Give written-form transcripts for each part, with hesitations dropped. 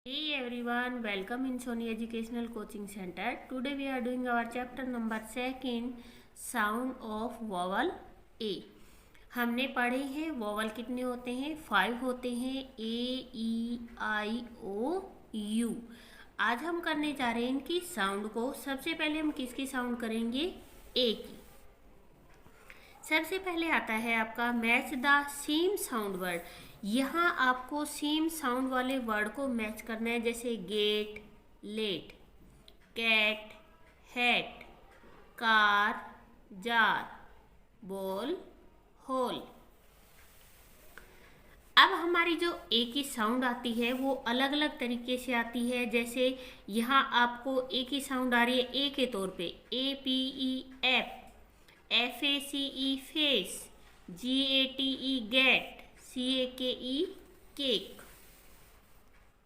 Hey everyone, welcome in Sony Educational Coaching Center. Today we are doing our chapter number 2, Sound of Vowel A. हमने पढ़े हैं vowel कितने होते हैं, 5 होते हैं, A, E, I, O, U. आज हम करने जा रहे हैं इनकी साउंड को. सबसे पहले हम किसकी साउंड करेंगे, A की. सबसे पहले आता है आपका match the same sound word. यहाँ आपको सेम साउंड वाले वर्ड को मैच करना है, जैसे gate, late, cat, hat, car, jar, ball, hole. अब हमारी जो ए की साउंड आती है वो अलग अलग तरीके से आती है. जैसे यहाँ आपको ए की साउंड आ रही है ए के तौर पे, A P E ape, F A C E face, G A T E gate, CAKE cake.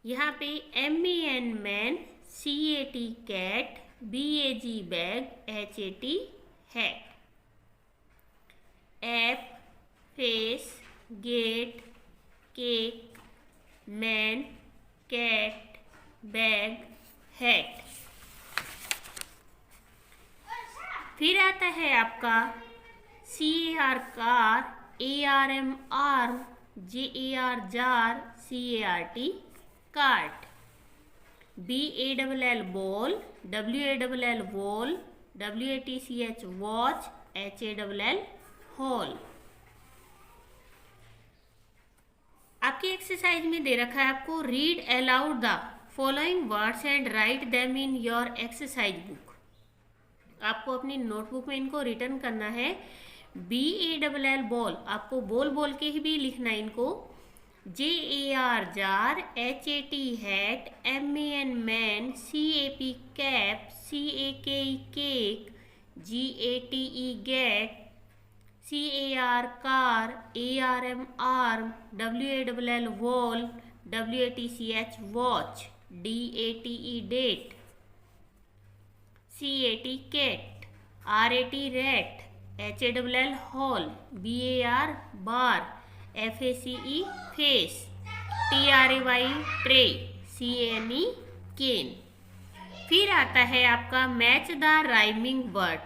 यहाँ पे MEN man, CAT cat, BAG bag, HAT hat. App, face, gate, cake, man, cat, bag, hat. फिर आता है आपका CAR car, ARM arm, JAR jar, CART cart. BALL ball, WALL wall, WATCH watch, HALL hall. आपकी exercise में दे रखा है आपको read aloud the following words and write them in your exercise book. आपको अपनी नोटबुक में इनको रिटर्न करना है. BALL बॉल, आपको बोल बोल के ही भी लिखना है इनको. JAR jar, HAT hat, MAN man, CAP cap, CAKE cake, GATE gate, CAR car, ARM arm, WALL wall, WATCH watch, DATE date, CAT cat, RAT rat, HALL hall, BAR bar, FACE face, TRAY tray, CANE cane. फिर आता है आपका match the rhyming word.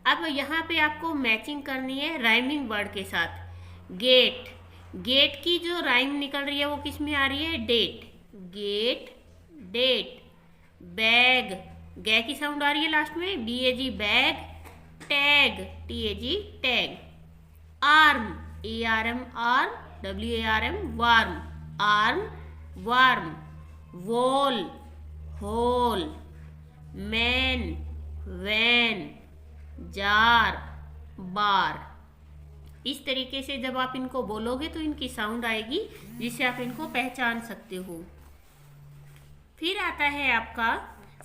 अब यहाँ पे आपको matching करनी है राइमिंग वर्ड के साथ. गेट, गेट की जो राइम निकल रही है वो किस में आ रही है, डेट, गेट, डेट. बैग, गे की साउंड आ रही है लास्ट में, BAG bag, tag, TAG tag. Arm, ARM arm, WARM warm, arm, warm. Wall, hole. Man, van, jar, bar. इस तरीके से जब आप इनको बोलोगे तो इनकी साउंड आएगी जिससे आप इनको पहचान सकते हो. फिर आता है आपका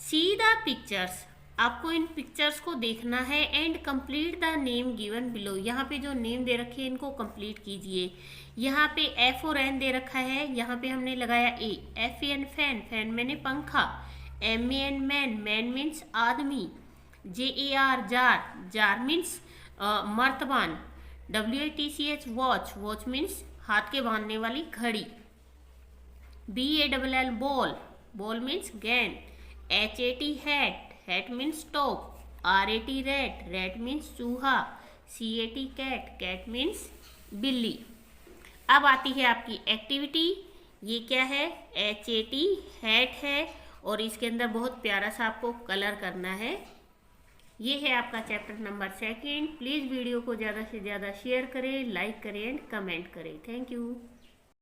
सी द पिक्चर्स. आपको इन पिक्चर्स को देखना है and complete the name given below. यहाँ पे जो नेम दे रखे हैं इनको कंप्लीट कीजिए. यहाँ पे F और N दे रखा है, यहाँ पे हमने लगाया A. FAN फैन, फैन मैंने पंखा. MAN मैन, मैन मीन्स आदमी. JAR जार, जार मीन्स मर्तबान. WATCH वॉच, वॉच मीन्स हाथ के बांधने वाली घड़ी. BALL बॉल, बॉल मीन्स गेंद. HAT hat, hat means top. RAT rat, rat means चूहा. CAT कैट, कैट मीन्स बिल्ली. अब आती है आपकी एक्टिविटी. ये क्या है, HAT हैट है और इसके अंदर बहुत प्यारा सा आपको कलर करना है. ये है आपका चैप्टर नंबर 2. प्लीज़ वीडियो को ज़्यादा से ज़्यादा शेयर करें, लाइक करें एंड कमेंट करें. Thank you.